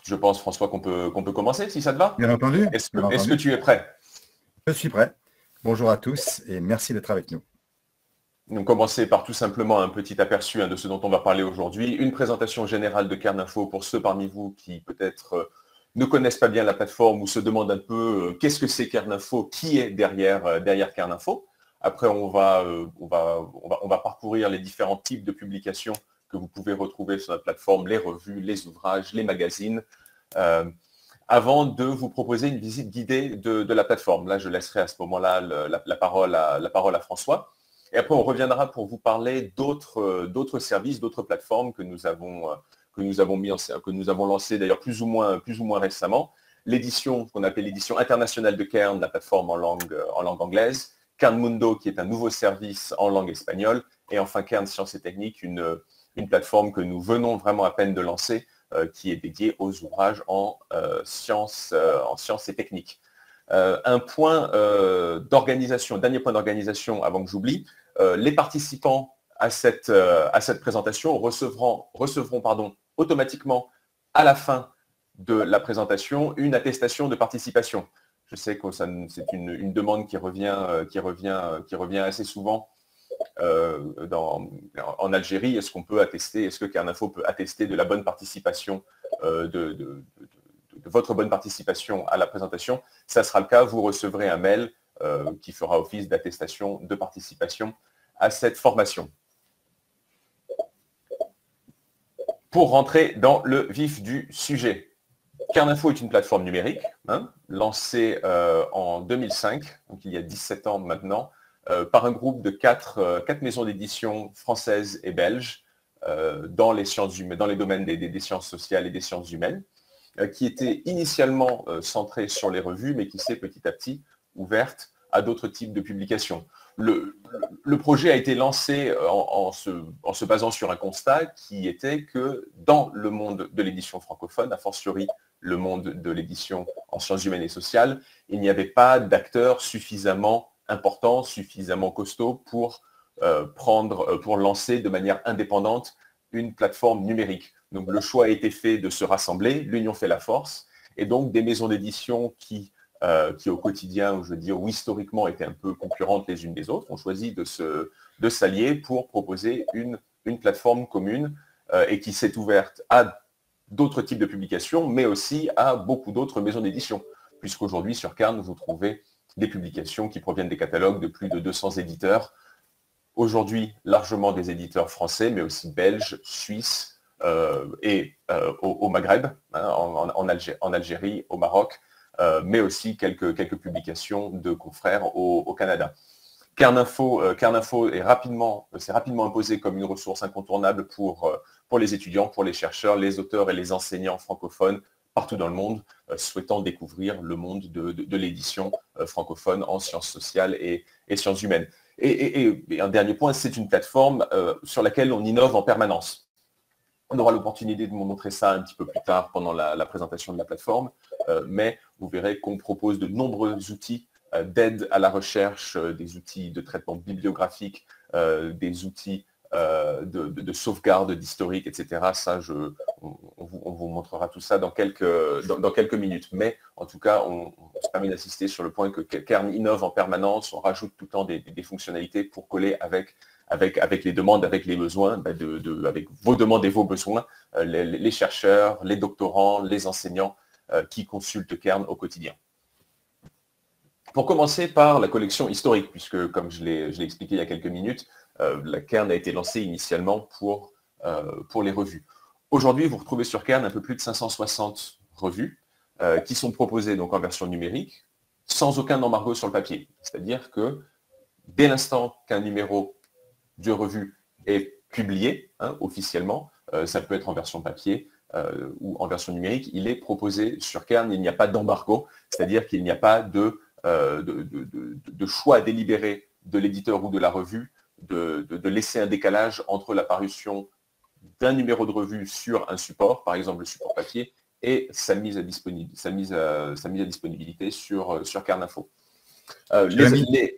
je pense, François, qu'on peut commencer, si ça te va. Bien entendu. Est-ce que tu es prêt? Je suis prêt. Bonjour à tous et merci d'être avec nous. Donc, commencer par tout simplement un petit aperçu de ce dont on va parler aujourd'hui. Une présentation générale de Cairn-Info pour ceux parmi vous qui peut-être ne connaissent pas bien la plateforme ou se demandent un peu qu'est-ce que c'est Cairn-Info, qui est derrière Cairn-Info. Après, on va parcourir les différents types de publications que vous pouvez retrouver sur notre plateforme, les revues, les ouvrages, les magazines, avant de vous proposer une visite guidée de la plateforme. Là, je laisserai à ce moment-là la parole à François. Et après, on reviendra pour vous parler d'autres services, d'autres plateformes que nous avons lancées d'ailleurs plus ou moins récemment. L'édition qu'on appelle l'édition internationale de Cairn, la plateforme en langue anglaise. Cairn Mundo, qui est un nouveau service en langue espagnole. Et enfin, Cairn Sciences et Techniques, une plateforme que nous venons vraiment à peine de lancer, qui est dédiée aux ouvrages en sciences et techniques. Un point d'organisation, dernier point d'organisation avant que j'oublie, les participants à cette présentation recevront automatiquement à la fin de la présentation une attestation de participation. Je sais que c'est une demande qui revient assez souvent en Algérie. Est-ce que Cairn-Info peut attester de la bonne participation, de votre bonne participation à la présentation? Ça sera le cas, vous recevrez un mail qui fera office d'attestation de participation à cette formation. Pour rentrer dans le vif du sujet, Cairn-Info est une plateforme numérique, lancée en 2005, donc il y a 17 ans maintenant, par un groupe de quatre maisons d'édition françaises et belges dans les domaines des sciences sociales et des sciences humaines, qui était initialement centrée sur les revues, mais qui s'est petit à petit ouverte à d'autres types de publications. Le projet a été lancé en se basant sur un constat qui était que dans le monde de l'édition francophone, a fortiori le monde de l'édition en sciences humaines et sociales, il n'y avait pas d'acteurs suffisamment importants, suffisamment costauds pour lancer de manière indépendante une plateforme numérique. Donc le choix a été fait de se rassembler, l'union fait la force, et donc des maisons d'édition qui au quotidien, ou historiquement étaient un peu concurrentes les unes des autres, ont choisi de s'allier pour proposer une plateforme commune et qui s'est ouverte à d'autres types de publications, mais aussi à beaucoup d'autres maisons d'édition, puisqu'aujourd'hui sur Cairn, vous trouvez des publications qui proviennent des catalogues de plus de 200 éditeurs, aujourd'hui largement des éditeurs français, mais aussi belges, suisses et au Maghreb, en Algérie, au Maroc, mais aussi quelques publications de confrères au Canada. Cairn-Info s'est rapidement imposé comme une ressource incontournable pour les étudiants, pour les chercheurs, les auteurs et les enseignants francophones partout dans le monde, souhaitant découvrir le monde de l'édition francophone en sciences sociales et sciences humaines. Et un dernier point, c'est une plateforme sur laquelle on innove en permanence. On aura l'opportunité de vous montrer ça un petit peu plus tard pendant la présentation de la plateforme, mais vous verrez qu'on propose de nombreux outils d'aide à la recherche, des outils de traitement bibliographique, des outils de sauvegarde d'historique, etc. Ça, on vous montrera tout ça dans quelques minutes. Mais en tout cas, on se permet d'insister sur le point que Cairn innove en permanence, on rajoute tout le temps des fonctionnalités pour coller avec les demandes, avec les besoins, avec vos demandes et vos besoins, les chercheurs, les doctorants, les enseignants qui consultent Cairn au quotidien. Pour commencer par la collection historique, puisque comme je l'ai expliqué il y a quelques minutes, la Cairn a été lancée initialement pour les revues. Aujourd'hui, vous retrouvez sur Cairn un peu plus de 560 revues qui sont proposées donc en version numérique, sans aucun embargo sur le papier. C'est-à-dire que dès l'instant qu'un numéro de revue est publié officiellement, ça peut être en version papier ou en version numérique, il est proposé sur Cairn, il n'y a pas d'embargo, c'est-à-dire qu'il n'y a pas de choix délibéré de l'éditeur ou de la revue de laisser un décalage entre la parution d'un numéro de revue sur un support, par exemple le support papier, et sa mise à disponibilité sur Cairn-Info.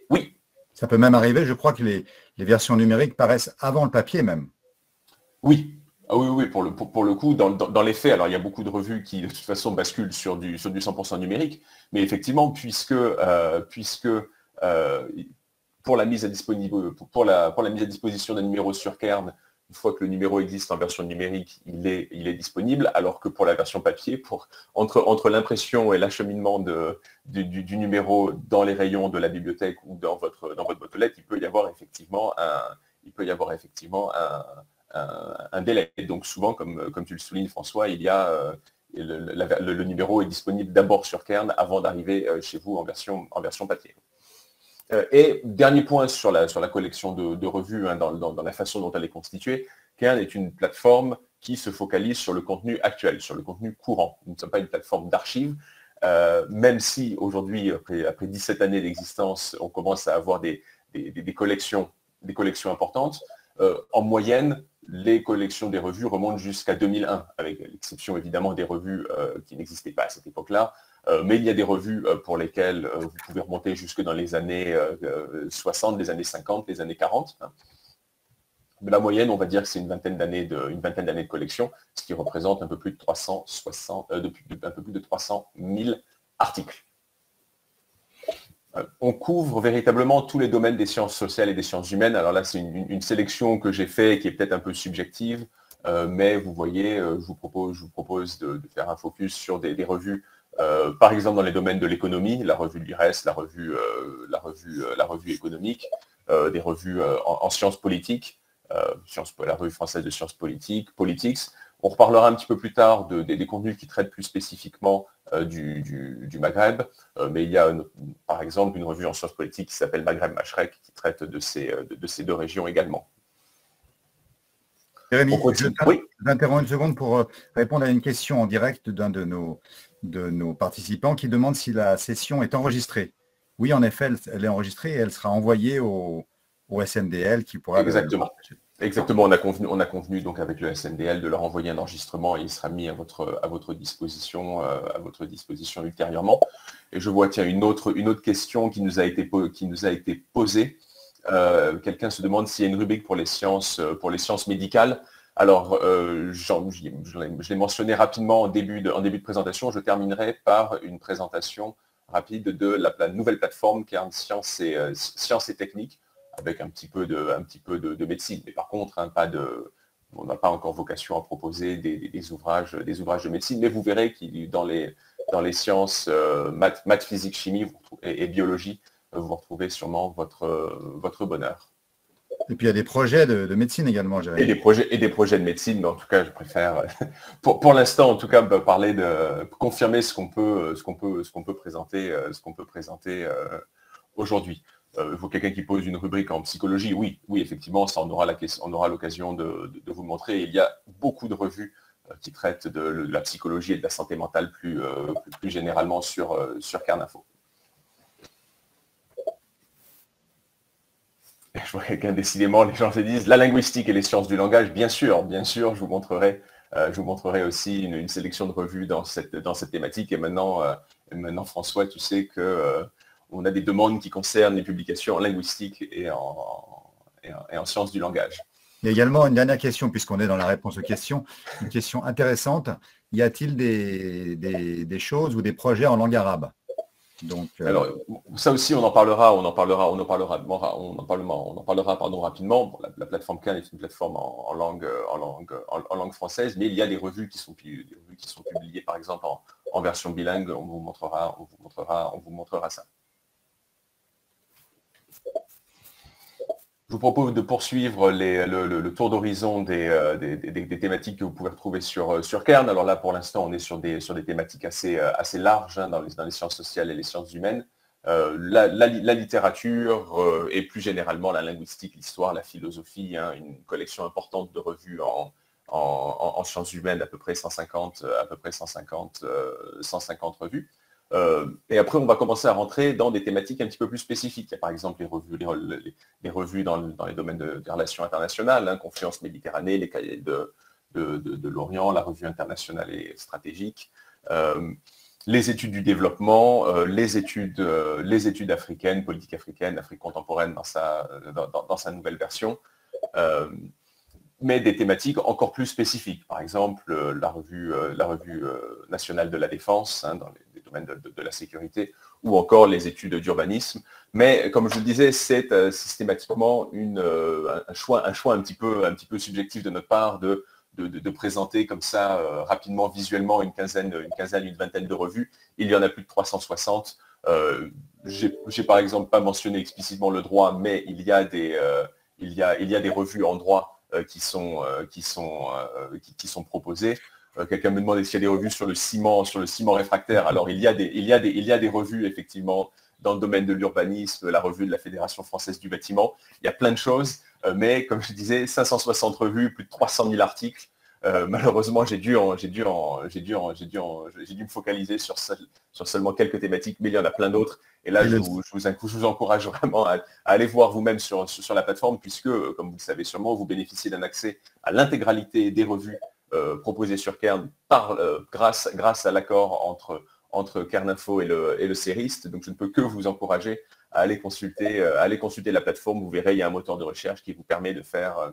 Oui. Ça peut même arriver, je crois que les versions numériques paraissent avant le papier même. Oui, Ah oui, oui, pour le coup, dans les faits, alors il y a beaucoup de revues qui de toute façon basculent sur du 100% numérique, mais effectivement, puisque pour la mise à pour la mise à disposition d'un numéro sur Cairn, une fois que le numéro existe en version numérique, il est disponible, alors que pour la version papier, entre l'impression et l'acheminement du numéro dans les rayons de la bibliothèque ou dans votre boîte aux lettres, il peut y avoir effectivement un délai. Et donc souvent, comme tu le soulignes François, le numéro est disponible d'abord sur Cairn avant d'arriver chez vous en version papier. Et dernier point sur la collection de revues, hein, dans la façon dont elle est constituée, Cairn est une plateforme qui se focalise sur le contenu actuel, sur le contenu courant. Nous ne sommes pas une plateforme d'archives, même si aujourd'hui, après 17 années d'existence, on commence à avoir des collections importantes. En moyenne, les collections des revues remontent jusqu'à 2001, avec l'exception évidemment des revues qui n'existaient pas à cette époque-là. Mais il y a des revues pour lesquelles vous pouvez remonter jusque dans les années 60, les années 50, les années 40. Mais la moyenne, on va dire que c'est une vingtaine d'années de collection, ce qui représente un peu plus de 300 000 articles. On couvre véritablement tous les domaines des sciences sociales et des sciences humaines. Alors là, c'est une sélection que j'ai faite qui est peut-être un peu subjective, mais vous voyez, je vous propose de faire un focus sur des revues, par exemple dans les domaines de l'économie, la revue de l'IRES, la revue économique, des revues en sciences politiques, la revue française de sciences politiques, Politics. On reparlera un petit peu plus tard des contenus qui traitent plus spécifiquement du Maghreb, mais il y a par exemple une revue en sciences politiques qui s'appelle Maghreb Mashrek qui traite de ces deux régions également. Jérémy, je t'interromps une seconde pour répondre à une question en direct d'un de nos participants qui demande si la session est enregistrée. Oui, en effet, elle est enregistrée et elle sera envoyée au SNDL qui pourra Exactement. Exactement, on a convenu donc avec le SNDL de leur envoyer un enregistrement et il sera mis à votre disposition ultérieurement. Et je vois, tiens, une autre question qui nous a été posée. Quelqu'un se demande s'il y a une rubrique pour les sciences médicales. Alors, je l'ai mentionné rapidement en début de présentation. Je terminerai par une présentation rapide de la nouvelle plateforme Cairn Sciences et Techniques, avec un petit peu de médecine. Mais par contre, hein, on n'a pas encore vocation à proposer des ouvrages de médecine, mais vous verrez qu'il dans les sciences maths, physique, chimie et biologie, vous retrouvez sûrement votre bonheur. Et puis il y a des projets de médecine également, Jérémy. Et des projets de médecine, mais en tout cas, je préfère, pour l'instant, en tout cas, confirmer ce qu'on peut présenter aujourd'hui. Il faut quelqu'un qui pose une rubrique en psychologie. Oui, effectivement, ça, on aura l'occasion de vous montrer. Il y a beaucoup de revues qui traitent de la psychologie et de la santé mentale plus généralement sur Cairn Info. Je vois quelqu'un, décidément, les gens se disent la linguistique et les sciences du langage. Bien sûr, je vous montrerai aussi une sélection de revues dans cette thématique. Et maintenant, François, tu sais que on a des demandes qui concernent les publications en linguistique et en sciences du langage. Il y a également une dernière question, puisqu'on est dans la réponse aux questions, une question intéressante. Y a-t-il des choses ou des projets en langue arabe? Donc, alors, ça aussi, on en parlera rapidement. Bon, la plateforme Cairn est une plateforme en langue française, mais il y a des revues qui sont publiées, par exemple, en version bilingue. On vous montrera ça. Je vous propose de poursuivre le tour d'horizon des thématiques que vous pouvez retrouver sur Cairn. Alors là, pour l'instant, on est sur des thématiques assez larges, hein, dans les sciences sociales et les sciences humaines. La littérature et plus généralement la linguistique, l'histoire, la philosophie, hein, une collection importante de revues en sciences humaines, à peu près 150 revues. Et après, on va commencer à rentrer dans des thématiques un petit peu plus spécifiques. Il y a par exemple les revues dans les domaines des relations internationales, hein, Confluence Méditerranée, les cahiers de l'Orient, la revue internationale et stratégique, les études du développement, les études africaines, politique africaine, Afrique contemporaine dans sa nouvelle version. mais des thématiques encore plus spécifiques. Par exemple, la revue nationale de la défense, hein, dans les domaines de la sécurité, ou encore les études d'urbanisme. Mais comme je le disais, c'est systématiquement un choix un petit peu subjectif de notre part de présenter comme ça rapidement, visuellement, une vingtaine de revues. Il y en a plus de 360. J'ai par exemple pas mentionné explicitement le droit, mais il y a des revues en droit qui sont proposées. Quelqu'un me demandait s'il y a des revues sur le ciment réfractaire. Alors il y a des revues effectivement dans le domaine de l'urbanisme, la revue de la Fédération française du bâtiment. Il y a plein de choses, mais comme je disais, 560 revues, plus de 300 000 articles. Malheureusement, j'ai dû me focaliser sur seulement quelques thématiques, mais il y en a plein d'autres. Et là, je vous encourage vraiment à aller voir vous-même sur la plateforme, puisque, comme vous le savez sûrement, vous bénéficiez d'un accès à l'intégralité des revues proposées sur Kern grâce à l'accord entre Kern Info et le CERIST. Donc, je ne peux que vous encourager à aller consulter la plateforme. Vous verrez, il y a un moteur de recherche qui vous permet de faire...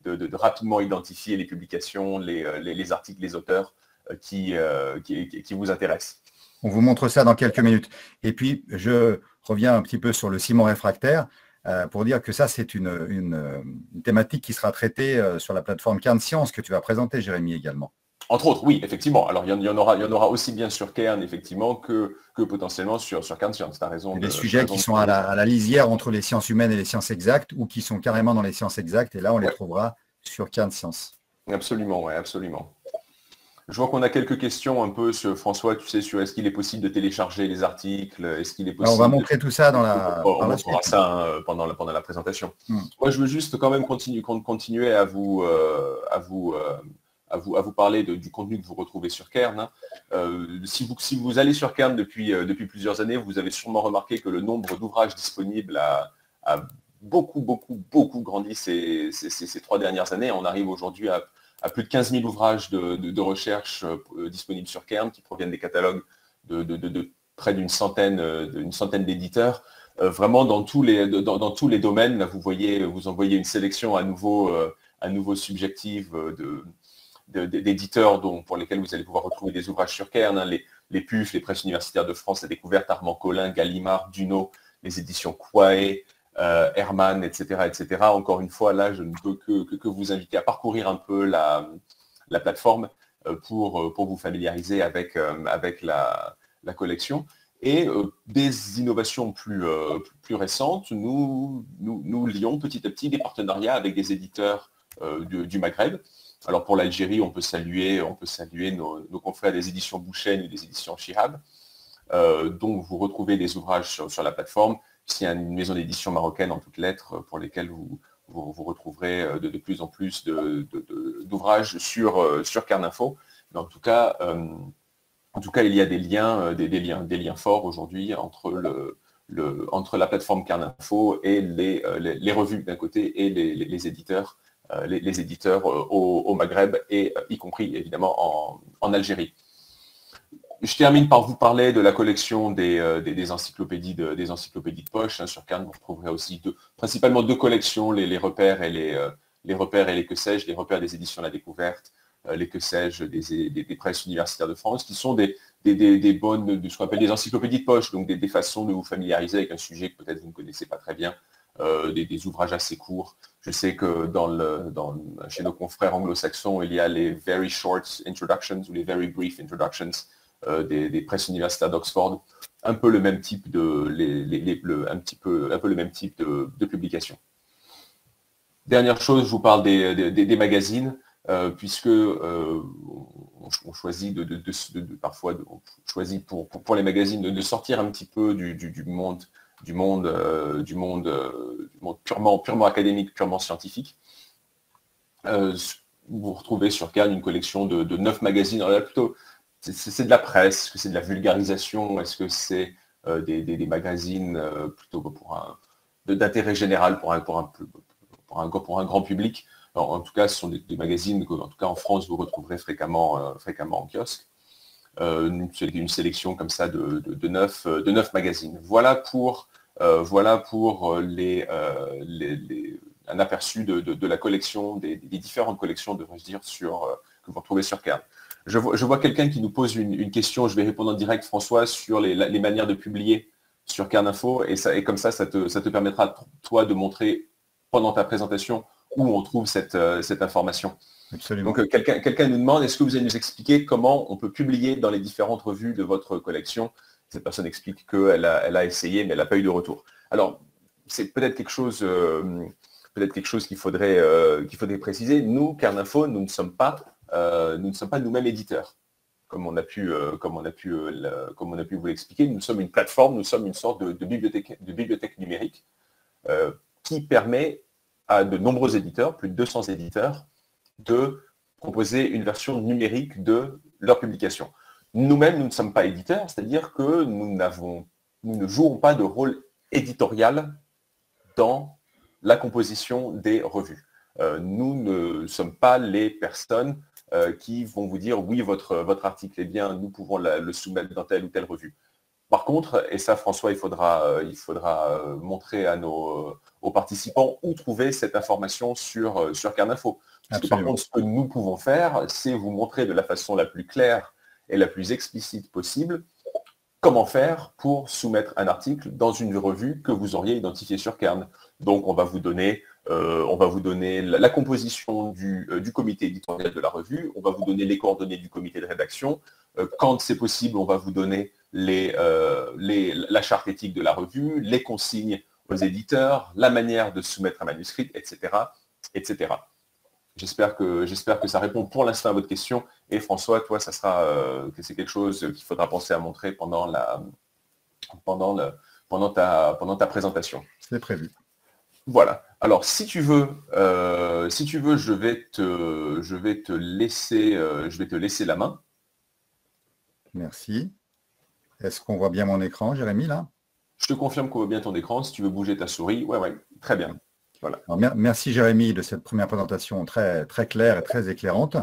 De rapidement identifier les publications, les articles, les auteurs qui vous intéressent. On vous montre ça dans quelques minutes. Et puis, je reviens un petit peu sur le ciment réfractaire pour dire que ça, c'est une thématique qui sera traitée sur la plateforme Kern Science que tu vas présenter, Jérémy, également. Entre autres, oui, effectivement. Alors, il y en aura aussi bien sur Kern, effectivement, que potentiellement sur Kern Science. Tu as raison. Des sujets qui sont à la lisière entre les sciences humaines et les sciences exactes, ou qui sont carrément dans les sciences exactes, et là, on les trouvera sur Kern Science. Absolument, oui, absolument. Je vois qu'on a quelques questions un peu, François, tu sais, sur est-ce qu'il est possible de télécharger les articles, est-ce qu'il est possible... Alors, on va montrer tout ça dans on montrera ça pendant la présentation. Moi, je veux juste quand même continuer à vous parler du contenu que vous retrouvez sur Kern. Si vous allez sur Kern depuis plusieurs années, vous avez sûrement remarqué que le nombre d'ouvrages disponibles a beaucoup grandi ces 3 dernières années. On arrive aujourd'hui à plus de 15 000 ouvrages de recherche disponibles sur Kern qui proviennent des catalogues de près d'une centaine d'éditeurs. Vraiment dans tous les domaines, là, vous en voyez une sélection à nouveau subjective d'éditeurs pour lesquels vous allez pouvoir retrouver des ouvrages sur Kern, hein, les PUF, les presses universitaires de France, la découverte, Armand Collin, Gallimard, Duno, les éditions Quae, Herman, etc., etc. Encore une fois, là, je ne peux que vous inviter à parcourir un peu la plateforme pour vous familiariser avec la collection. Et des innovations plus récentes, nous lions petit à petit des partenariats avec des éditeurs du Maghreb. Alors pour l'Algérie, on peut saluer nos confrères des éditions Bouchen et des éditions Chihab, dont vous retrouvez des ouvrages sur la plateforme. C'est une maison d'édition marocaine en toutes lettres pour lesquelles vous retrouverez de plus en plus d'ouvrages sur Kern Info. Mais en tout cas, il y a des liens forts aujourd'hui entre la plateforme Kern Info et les revues d'un côté et les éditeurs. Les éditeurs au Maghreb et y compris évidemment en Algérie. Je termine par vous parler de la collection des encyclopédies de poche. Hein. Sur Kern, vous retrouverez aussi principalement 2 collections, les repères et les que sais-je, les repères des éditions La Découverte, les que sais-je des presses universitaires de France, qui sont des bonnes, ce qu'on appelle des encyclopédies de poche, donc des façons de vous familiariser avec un sujet que peut-être vous ne connaissez pas très bien. Des ouvrages assez courts. Je sais que chez nos confrères anglo-saxons, il y a les Very Short Introductions ou les Very Brief Introductions des presses universitaires d'Oxford, un peu le même type de publication. Dernière chose, je vous parle des magazines, puisque on choisit parfois pour les magazines de sortir un petit peu du monde purement académique, purement scientifique. Vous retrouvez sur Kern une collection de 9 magazines. Alors là, plutôt, c'est de la presse, est-ce que c'est de la vulgarisation, est-ce que c'est des magazines plutôt d'intérêt général pour un grand public. Alors, en tout cas, ce sont des magazines que, en tout cas en France, vous retrouverez fréquemment en kiosque. Une sélection comme ça de 9 magazines. Voilà pour un aperçu de la collection, des différentes collections, devrais-je dire, que vous retrouvez sur Kern. Je vois quelqu'un qui nous pose une question, je vais répondre en direct, François, sur les manières de publier sur Kern Info, et comme ça te permettra, toi, de montrer pendant ta présentation où on trouve cette information. Absolument. Donc, quelqu'un nous demande, est-ce que vous allez nous expliquer comment on peut publier dans les différentes revues de votre collection? Cette personne explique qu'elle a essayé, mais elle n'a pas eu de retour. Alors, c'est peut-être quelque chose qu'il faudrait préciser. Nous, Kern Info, nous ne sommes pas nous-mêmes éditeurs. Comme on a pu vous l'expliquer, nous sommes une plateforme, nous sommes une sorte de bibliothèque numérique qui permet à de nombreux éditeurs, plus de 200 éditeurs, de composer une version numérique de leur publication. Nous-mêmes, nous ne sommes pas éditeurs, c'est-à-dire que nous ne jouons pas de rôle éditorial dans la composition des revues. Nous ne sommes pas les personnes qui vont vous dire oui, votre article est bien, nous pouvons le soumettre dans telle ou telle revue. Par contre, et ça François, il faudra montrer aux participants où trouver cette information sur Kern Info. Parce que par contre, ce que nous pouvons faire, c'est vous montrer de la façon la plus claire et la plus explicite possible comment faire pour soumettre un article dans une revue que vous auriez identifiée sur Kern. Donc, on va vous donner la composition du comité éditorial de la revue, on va vous donner les coordonnées du comité de rédaction. Quand c'est possible, on va vous donner la charte éthique de la revue, les consignes aux éditeurs, la manière de soumettre un manuscrit, etc. etc. J'espère que ça répond pour l'instant à votre question. Et François, toi, ça sera que c'est quelque chose qu'il faudra penser à montrer pendant ta présentation. C'est prévu. Voilà. Alors, si tu veux, je vais te laisser la main. Merci. Est-ce qu'on voit bien mon écran, Jérémy, là? Je te confirme qu'on voit bien ton écran. Si tu veux bouger ta souris, ouais, très bien. Voilà. Alors, merci Jérémy de cette première présentation très, très claire et très éclairante.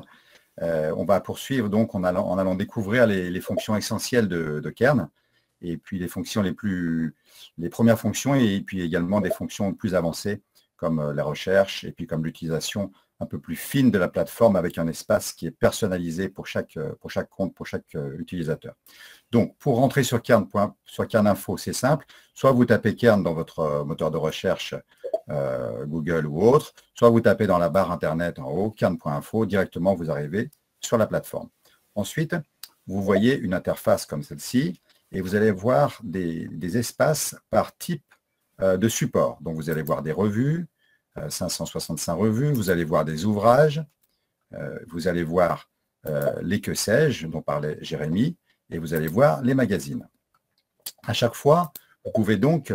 On va poursuivre donc en allant découvrir les fonctions essentielles de Kern, et puis les premières fonctions, et puis également des fonctions plus avancées comme la recherche et puis comme l'utilisation un peu plus fine de la plateforme avec un espace qui est personnalisé pour chaque compte, pour chaque utilisateur. Donc, pour rentrer sur Kern Info, c'est simple. Soit vous tapez Kern dans votre moteur de recherche Google ou autre, soit vous tapez dans la barre Internet en haut, kern.info, directement vous arrivez sur la plateforme. Ensuite, vous voyez une interface comme celle-ci et vous allez voir des espaces par type de support. Donc, vous allez voir des revues, 565 revues, vous allez voir des ouvrages, vous allez voir les que sais-je, dont parlait Jérémy, et vous allez voir les magazines. À chaque fois, vous pouvez donc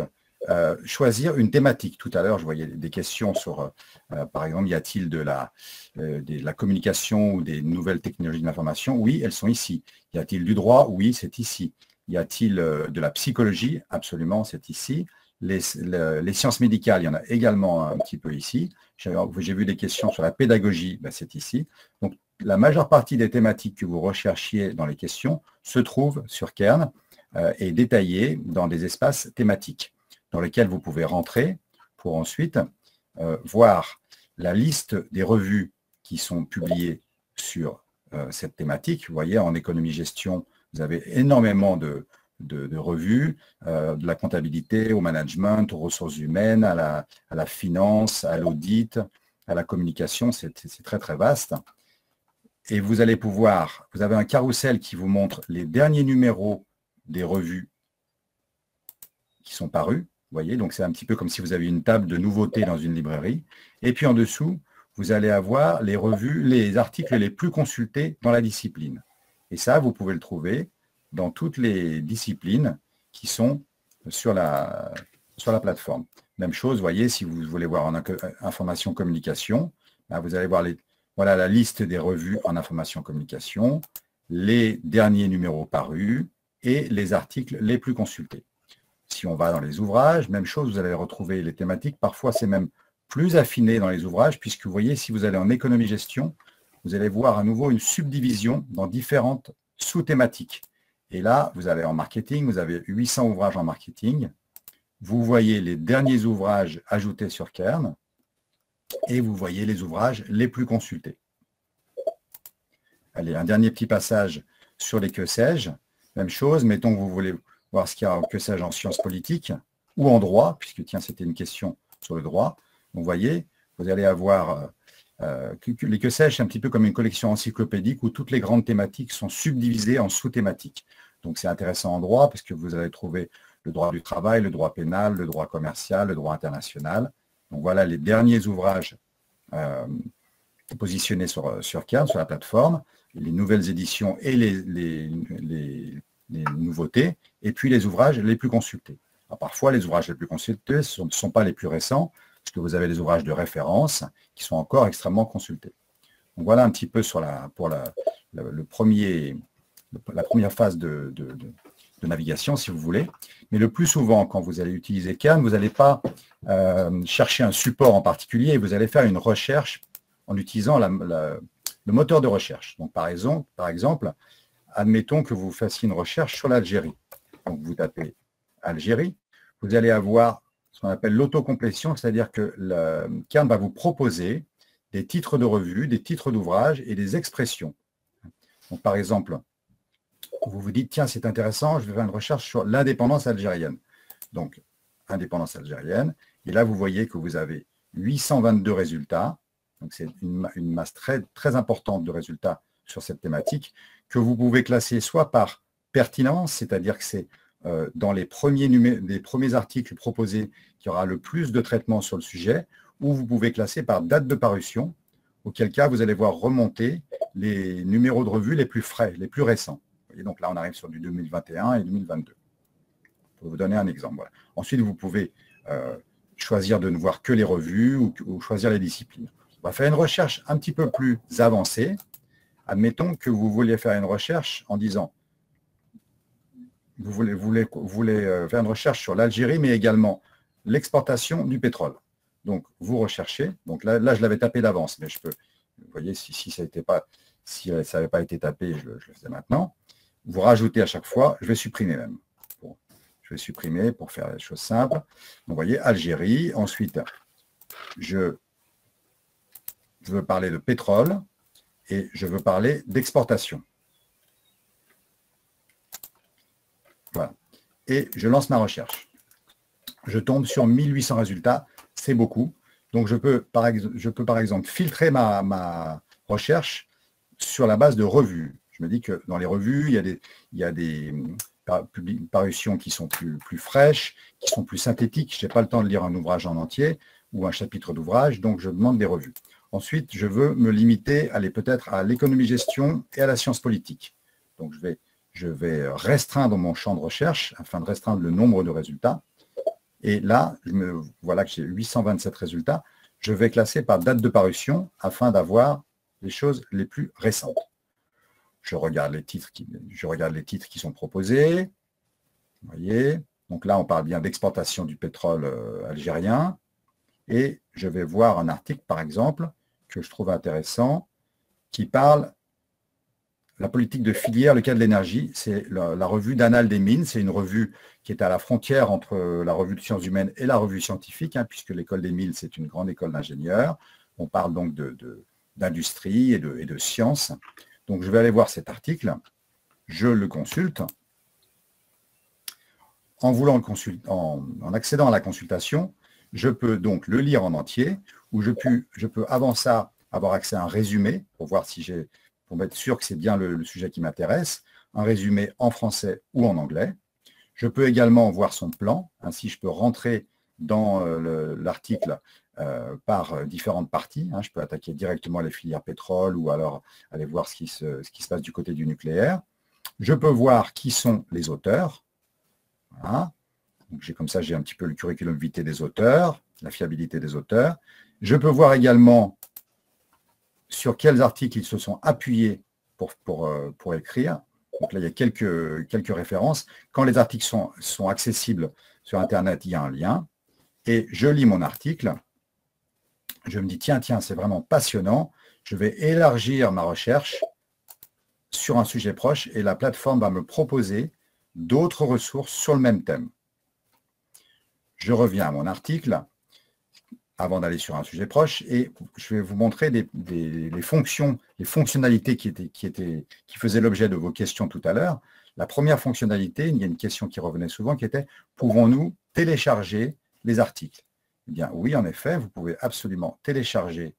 choisir une thématique. Tout à l'heure, je voyais des questions sur, par exemple, y a-t-il de la communication ou des nouvelles technologies de l'information? Oui, elles sont ici. Y a-t-il du droit? Oui, c'est ici. Y a-t-il de la psychologie? Absolument, c'est ici. Les sciences médicales, il y en a également un petit peu ici. J'ai vu des questions sur la pédagogie, ben c'est ici. Donc, la majeure partie des thématiques que vous recherchiez dans les questions se trouvent sur Kern et détaillées dans des espaces thématiques dans lesquels vous pouvez rentrer pour ensuite voir la liste des revues qui sont publiées sur cette thématique. Vous voyez, en économie-gestion, vous avez énormément de revues, de la comptabilité au management, aux ressources humaines, à la finance, à l'audit, à la communication. C'est très, très vaste. Et vous allez vous avez un carrousel qui vous montre les derniers numéros des revues qui sont parus. Vous voyez, donc c'est un petit peu comme si vous aviez une table de nouveautés dans une librairie. Et puis en dessous, vous allez avoir les revues, les articles les plus consultés dans la discipline. Et ça, vous pouvez le trouver dans toutes les disciplines qui sont sur la plateforme. Même chose, vous voyez, si vous voulez voir en information communication, ben vous allez voir voilà la liste des revues en information communication, les derniers numéros parus et les articles les plus consultés. Si on va dans les ouvrages, même chose, vous allez retrouver les thématiques. Parfois, c'est même plus affiné dans les ouvrages, puisque vous voyez, si vous allez en économie-gestion, vous allez voir à nouveau une subdivision dans différentes sous-thématiques. Et là, vous allez en marketing, vous avez 800 ouvrages en marketing. Vous voyez les derniers ouvrages ajoutés sur Kern. et vous voyez les ouvrages les plus consultés. Allez, un dernier petit passage sur les que sais-je. Même chose, mettons que vous voulez voir ce qu'il y a en que sais-je en sciences politiques ou en droit, puisque tiens, c'était une question sur le droit. Donc, vous voyez, vous allez avoir les que sais-je, c'est un petit peu comme une collection encyclopédique où toutes les grandes thématiques sont subdivisées en sous-thématiques. Donc, c'est intéressant en droit parce que vous allez trouver le droit du travail, le droit pénal, le droit commercial, le droit international. Donc, voilà les derniers ouvrages positionnés sur Cairn, sur la plateforme, les nouvelles éditions et les nouveautés, et puis les ouvrages les plus consultés. Alors, parfois, les ouvrages les plus consultés ne sont pas les plus récents, parce que vous avez des ouvrages de référence qui sont encore extrêmement consultés. Donc, voilà un petit peu pour la première phase de navigation, si vous voulez. Mais le plus souvent, quand vous allez utiliser Cairn, vous n'allez pas chercher un support en particulier, vous allez faire une recherche en utilisant le moteur de recherche. Donc, par exemple, admettons que vous fassiez une recherche sur l'Algérie. Donc, vous tapez Algérie, vous allez avoir ce qu'on appelle l'autocomplétion, c'est-à-dire que Cairn va vous proposer des titres de revues, des titres d'ouvrages et des expressions. Donc, par exemple, vous vous dites, tiens, c'est intéressant, je vais faire une recherche sur l'indépendance algérienne. Donc, indépendance algérienne. Et là, vous voyez que vous avez 822 résultats. Donc, c'est une masse très, très importante de résultats sur cette thématique que vous pouvez classer soit par pertinence, c'est-à-dire que c'est dans les premiers articles proposés qu'il y aura le plus de traitement sur le sujet, ou vous pouvez classer par date de parution, auquel cas vous allez voir remonter les numéros de revue les plus frais, les plus récents. Et donc là, on arrive sur du 2021 et 2022. Pour vous donner un exemple. Voilà. Ensuite, vous pouvez choisir de ne voir que les revues ou choisir les disciplines. On va faire une recherche un petit peu plus avancée. Admettons que vous vouliez faire une recherche en disant, vous voulez faire une recherche sur l'Algérie, mais également l'exportation du pétrole. Donc, vous recherchez. Donc là je l'avais tapé d'avance, mais je peux, vous voyez, si ça n'avait pas été tapé, je le faisais maintenant. Vous rajoutez à chaque fois, je vais supprimer même. Bon, je vais supprimer pour faire les choses simples. Donc, vous voyez, Algérie. Ensuite, je veux parler de pétrole et je veux parler d'exportation. Voilà. Et je lance ma recherche. Je tombe sur 1800 résultats, c'est beaucoup. Donc, je peux par exemple filtrer ma recherche sur la base de revues. Je me dis que dans les revues, il y a des parutions qui sont plus fraîches, qui sont plus synthétiques. Je n'ai pas le temps de lire un ouvrage en entier ou un chapitre d'ouvrage, donc je demande des revues. Ensuite, je veux me limiter peut-être à l'économie-gestion et à la science politique. Donc, je vais restreindre mon champ de recherche afin de restreindre le nombre de résultats. Et là, voilà que j'ai 827 résultats. Je vais classer par date de parution afin d'avoir les choses les plus récentes. Je regarde les titres qui sont proposés. Vous voyez. Donc là, on parle bien d'exportation du pétrole algérien. Et je vais voir un article, par exemple, que je trouve intéressant, qui parle la politique de filière, le cas de l'énergie. C'est la revue d'Annales des mines. C'est une revue qui est à la frontière entre la revue de sciences humaines et la revue scientifique, puisque l'école des mines, c'est une grande école d'ingénieurs. On parle donc d'industrie et de sciences. Donc, je vais aller voir cet article. Je le consulte. En accédant à la consultation, je peux donc le lire en entier, ou je peux avant ça avoir accès à un résumé pour voir pour être sûr que c'est bien le sujet qui m'intéresse, un résumé en français ou en anglais. Je peux également voir son plan, ainsi je peux rentrer dans l'article par différentes parties. Je peux attaquer directement les filières pétrole ou alors aller voir ce qui se passe du côté du nucléaire. Je peux voir qui sont les auteurs. Voilà. Donc, comme ça, j'ai un petit peu le curriculum vitae des auteurs, la fiabilité des auteurs. Je peux voir également sur quels articles ils se sont appuyés pour écrire. Donc là, il y a quelques références. Quand les articles sont accessibles sur Internet, il y a un lien. Et je lis mon article. Je me dis, tiens, c'est vraiment passionnant. Je vais élargir ma recherche sur un sujet proche et la plateforme va me proposer d'autres ressources sur le même thème. Je reviens à mon article. avant d'aller sur un sujet proche, et je vais vous montrer les fonctions, les fonctionnalités qui faisaient l'objet de vos questions tout à l'heure. La première fonctionnalité, il y a une question qui revenait souvent, qui était « Pouvons-nous télécharger les articles ?» Eh bien, oui, en effet, vous pouvez absolument télécharger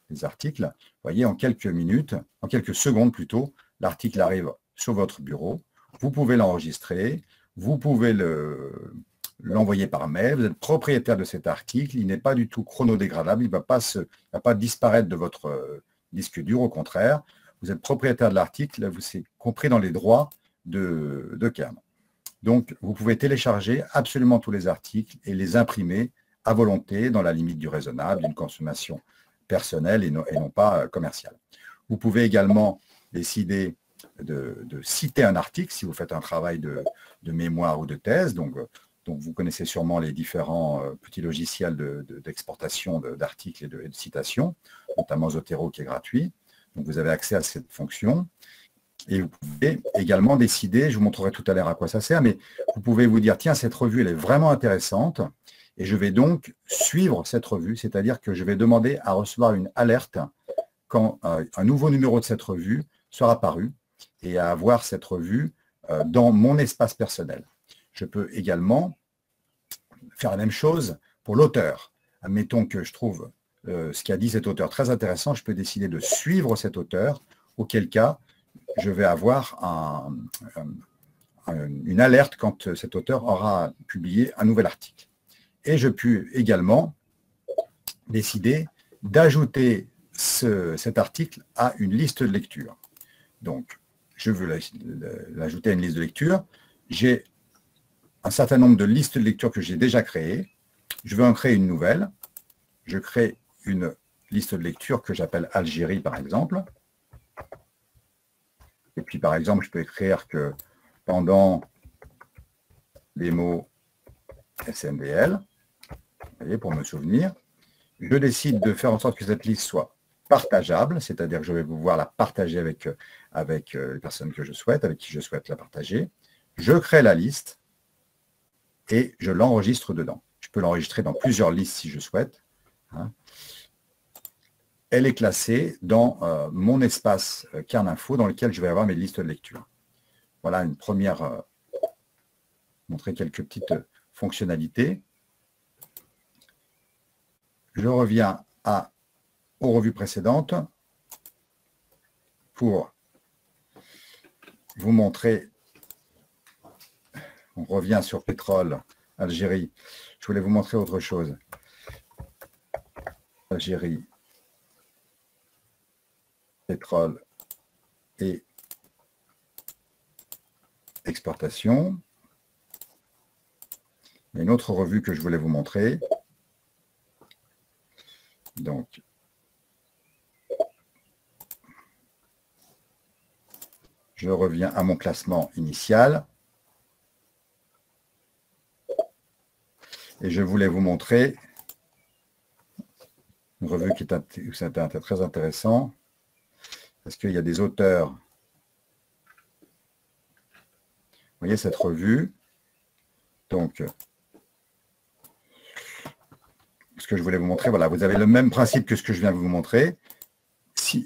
les articles. Vous voyez, en quelques minutes, en quelques secondes plutôt, l'article arrive sur votre bureau. Vous pouvez l'enregistrer, vous pouvez l'envoyer par mail, vous êtes propriétaire de cet article, il n'est pas du tout chronodégradable, il ne va pas disparaître de votre disque dur, au contraire, vous êtes propriétaire de l'article, c'est compris dans les droits de Kern. Donc, vous pouvez télécharger absolument tous les articles et les imprimer à volonté, dans la limite du raisonnable, d'une consommation personnelle et non pas commerciale. Vous pouvez également décider de citer un article si vous faites un travail de mémoire ou de thèse. Donc, vous connaissez sûrement les différents petits logiciels d'exportation d'articles et de citations, notamment Zotero qui est gratuit. Donc, vous avez accès à cette fonction. Et vous pouvez également décider, je vous montrerai tout à l'heure à quoi ça sert, mais vous pouvez vous dire, tiens, cette revue, elle est vraiment intéressante, et je vais donc suivre cette revue, c'est-à-dire que je vais demander à recevoir une alerte quand un nouveau numéro de cette revue sera paru, et à avoir cette revue dans mon espace personnel. Je peux également faire la même chose pour l'auteur. Admettons que je trouve ce qu'a dit cet auteur très intéressant, je peux décider de suivre cet auteur, auquel cas je vais avoir une alerte quand cet auteur aura publié un nouvel article. Et je peux également décider d'ajouter cet article à une liste de lecture. Donc, je veux l'ajouter à une liste de lecture. J'ai un certain nombre de listes de lecture que j'ai déjà créées. Je veux en créer une nouvelle. Je crée une liste de lecture que j'appelle Algérie, par exemple. Et puis, par exemple, je peux écrire que pendant les mots SNDL, vous voyez, pour me souvenir, je décide de faire en sorte que cette liste soit partageable, c'est-à-dire que je vais pouvoir la partager avec les personnes que je souhaite, avec qui je souhaite la partager. Je crée la liste et je l'enregistre dedans. Je peux l'enregistrer dans plusieurs listes si je souhaite. Elle est classée dans mon espace Kern Info dans lequel je vais avoir mes listes de lecture. Voilà une première, montrer quelques petites fonctionnalités. Je reviens aux revues précédentes pour vous montrer. On revient sur pétrole, Algérie. Je voulais vous montrer autre chose. Algérie, pétrole et exportation. Il y a une autre revue que je voulais vous montrer. Donc, je reviens à mon classement initial. Et je voulais vous montrer une revue qui est très intéressant, parce qu'il y a des auteurs. Vous voyez cette revue. Donc, ce que je voulais vous montrer, voilà, vous avez le même principe que ce que je viens de vous montrer.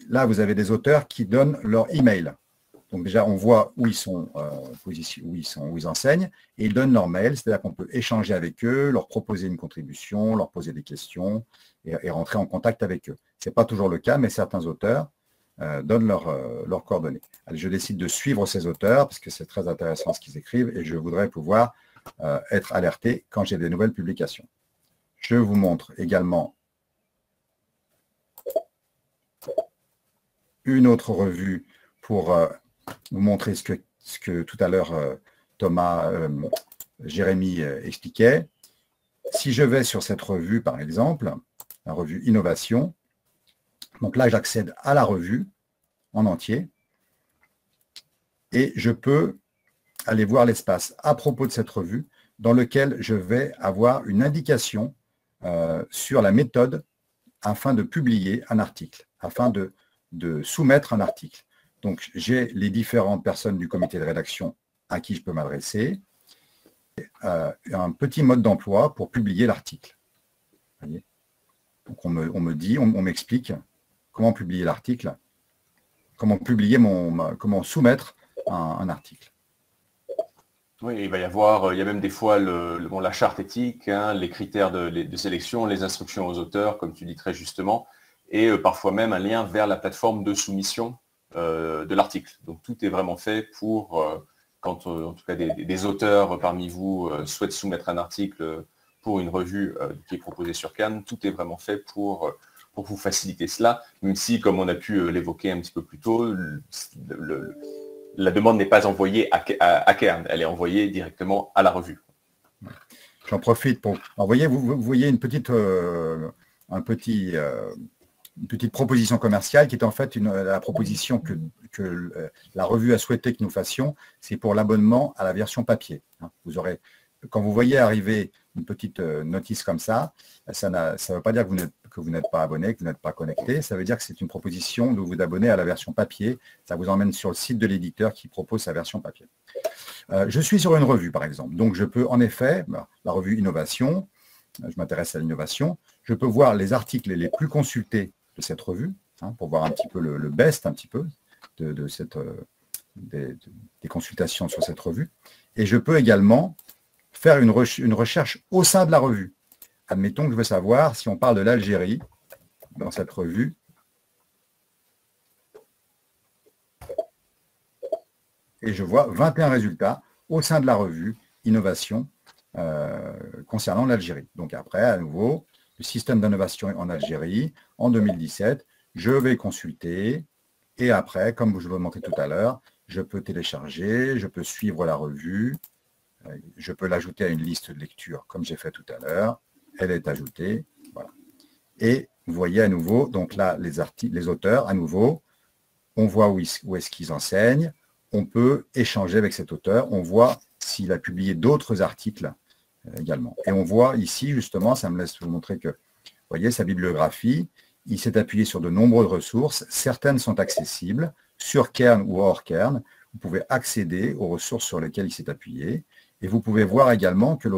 Là, vous avez des auteurs qui donnent leur email. Donc déjà, on voit où ils sont, où ils enseignent, et ils donnent leur mail, c'est-à-dire qu'on peut échanger avec eux, leur proposer une contribution, leur poser des questions et rentrer en contact avec eux. Ce n'est pas toujours le cas, mais certains auteurs donnent leurs coordonnées. Allez, je décide de suivre ces auteurs parce que c'est très intéressant ce qu'ils écrivent et je voudrais pouvoir être alerté quand j'ai des nouvelles publications. Je vous montre également une autre revue pour vous montrer ce que tout à l'heure Jérémy expliquait. Si je vais sur cette revue, par exemple, la revue Innovation, donc là, j'accède à la revue en entier et je peux aller voir l'espace à propos de cette revue dans lequel je vais avoir une indication sur la méthode afin de publier un article, afin de soumettre un article. Donc, j'ai les différentes personnes du comité de rédaction à qui je peux m'adresser, un petit mode d'emploi pour publier l'article. on me dit, on m'explique comment publier l'article, comment soumettre un article. Oui, il va y avoir, il y a même des fois la charte éthique, hein, les critères de sélection, les instructions aux auteurs, comme tu dis très justement, et parfois même un lien vers la plateforme de soumission de l'article. Donc tout est vraiment fait pour, quand en tout cas des auteurs parmi vous souhaitent soumettre un article pour une revue qui est proposée sur Cannes, tout est vraiment fait pour vous faciliter cela, même si, comme on a pu l'évoquer un petit peu plus tôt, la demande n'est pas envoyée à Cairn, elle est envoyée directement à la revue. J'en profite pour... Alors, vous voyez une petite proposition commerciale qui est en fait la proposition que la revue a souhaité que nous fassions, c'est pour l'abonnement à la version papier. Vous aurez, quand vous voyez arriver une petite notice comme ça ne veut pas dire que vous n'êtes pas abonné, que vous n'êtes pas connecté, ça veut dire que c'est une proposition de vous abonner à la version papier, ça vous emmène sur le site de l'éditeur qui propose sa version papier. Je suis sur une revue par exemple, donc je peux en effet, la revue Innovation, je m'intéresse à l'innovation, je peux voir les articles les plus consultés de cette revue, pour voir un petit peu le best un petit peu des consultations sur cette revue, et je peux également faire une recherche au sein de la revue. Admettons que je veux savoir si on parle de l'Algérie dans cette revue. Et je vois 21 résultats au sein de la revue Innovation concernant l'Algérie. Donc après, à nouveau, le système d'innovation en Algérie, en 2017, je vais consulter. Et après, comme je vous l'ai montré tout à l'heure, je peux télécharger, je peux suivre la revue, je peux l'ajouter à une liste de lecture comme j'ai fait tout à l'heure. Elle est ajoutée. Voilà. Et vous voyez à nouveau, donc là, les auteurs, à nouveau, on voit où est-ce qu'ils enseignent. On peut échanger avec cet auteur. On voit s'il a publié d'autres articles également. Et on voit ici, justement, ça me laisse vous montrer que, vous voyez, sa bibliographie, il s'est appuyé sur de nombreuses ressources. Certaines sont accessibles sur Cairn ou hors Cairn. Vous pouvez accéder aux ressources sur lesquelles il s'est appuyé. Et vous pouvez voir également que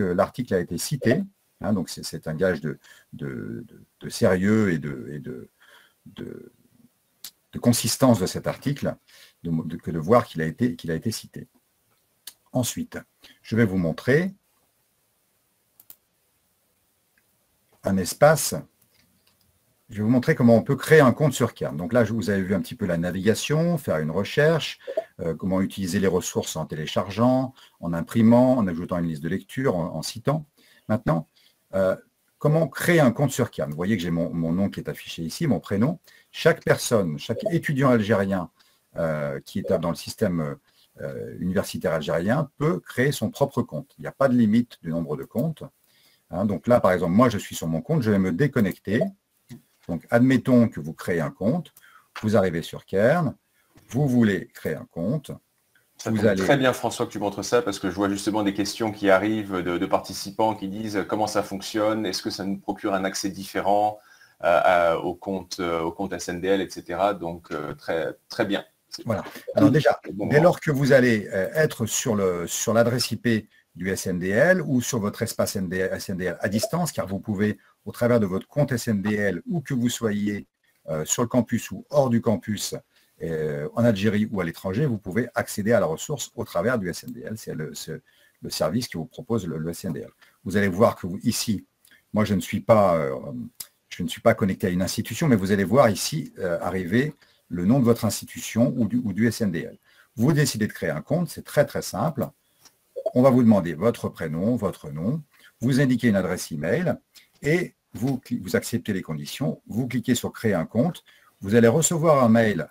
l'article a été cité. Donc c'est un gage de sérieux et de consistance de cet article, que de voir qu'il a été cité. Ensuite, je vais vous montrer un espace. Je vais vous montrer comment on peut créer un compte sur Cairn. Donc là, vous avez vu un petit peu la navigation, faire une recherche, comment utiliser les ressources en téléchargeant, en imprimant, en ajoutant une liste de lecture, en citant. Maintenant, comment créer un compte sur Cairn. Vous voyez que j'ai mon nom qui est affiché ici, mon prénom. Chaque personne, chaque étudiant algérien qui est dans le système universitaire algérien peut créer son propre compte. Il n'y a pas de limite du nombre de comptes. Donc là, par exemple, moi, je suis sur mon compte, je vais me déconnecter. Donc, admettons que vous créez un compte, vous arrivez sur Cairn, vous voulez créer un compte. Ça tombe très bien, François, que tu montres ça, parce que je vois justement des questions qui arrivent de participants qui disent comment ça fonctionne, est-ce que ça nous procure un accès différent au compte SNDL, etc. Donc, très, très bien. Voilà. Alors déjà, dès lors que vous allez être sur l'adresse IP du SNDL ou sur votre espace SNDL à distance, car vous pouvez, au travers de votre compte SNDL, où que vous soyez sur le campus ou hors du campus, en Algérie ou à l'étranger, vous pouvez accéder à la ressource au travers du SNDL. C'est le service que vous propose le SNDL. Vous allez voir que ici, moi je ne suis pas connecté à une institution, mais vous allez voir ici arriver le nom de votre institution ou du SNDL. Vous décidez de créer un compte, c'est très très simple. On va vous demander votre prénom, votre nom, vous indiquez une adresse email et vous acceptez les conditions, vous cliquez sur créer un compte, vous allez recevoir un mail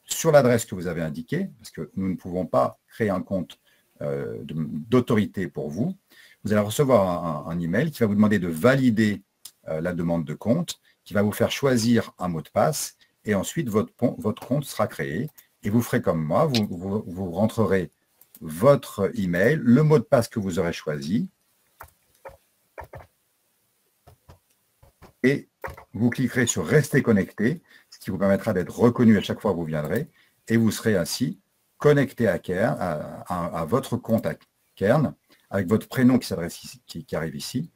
sur l'adresse que vous avez indiquée, parce que nous ne pouvons pas créer un compte d'autorité pour vous. Vous allez recevoir un email qui va vous demander de valider la demande de compte, qui va vous faire choisir un mot de passe, et ensuite votre compte sera créé. Et vous ferez comme moi, vous rentrerez votre email, le mot de passe que vous aurez choisi, et vous cliquerez sur Rester connecté, ce qui vous permettra d'être reconnu à chaque fois que vous viendrez, et vous serez ainsi connecté à Cairn, à votre compte à Cairn, avec votre prénom qui arrive ici,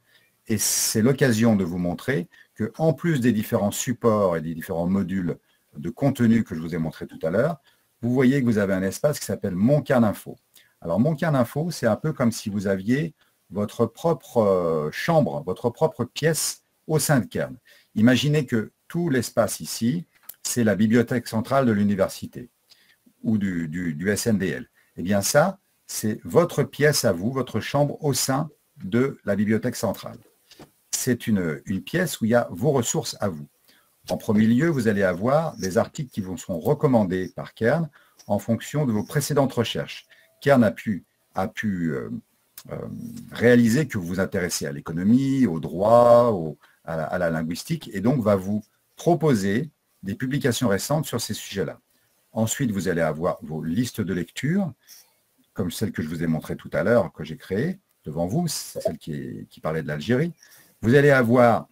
Et c'est l'occasion de vous montrer qu'en plus des différents supports et des différents modules de contenu que je vous ai montré tout à l'heure, vous voyez que vous avez un espace qui s'appelle Mon Kern Info. Alors, Mon Kern Info, c'est un peu comme si vous aviez votre propre chambre, votre propre pièce au sein de Kern. Imaginez que tout l'espace ici, c'est la bibliothèque centrale de l'université ou du SNDL. Eh bien ça, c'est votre pièce à vous, votre chambre au sein de la bibliothèque centrale. C'est une pièce où il y a vos ressources à vous. En premier lieu, vous allez avoir des articles qui vous seront recommandés par Kern en fonction de vos précédentes recherches. Kern a pu réaliser que vous vous intéressez à l'économie, au droit, à la linguistique, et donc va vous proposer des publications récentes sur ces sujets-là. Ensuite, vous allez avoir vos listes de lecture, comme celle que je vous ai montrée tout à l'heure, que j'ai créée devant vous, c'est celle qui parlait de l'Algérie. Vous allez avoir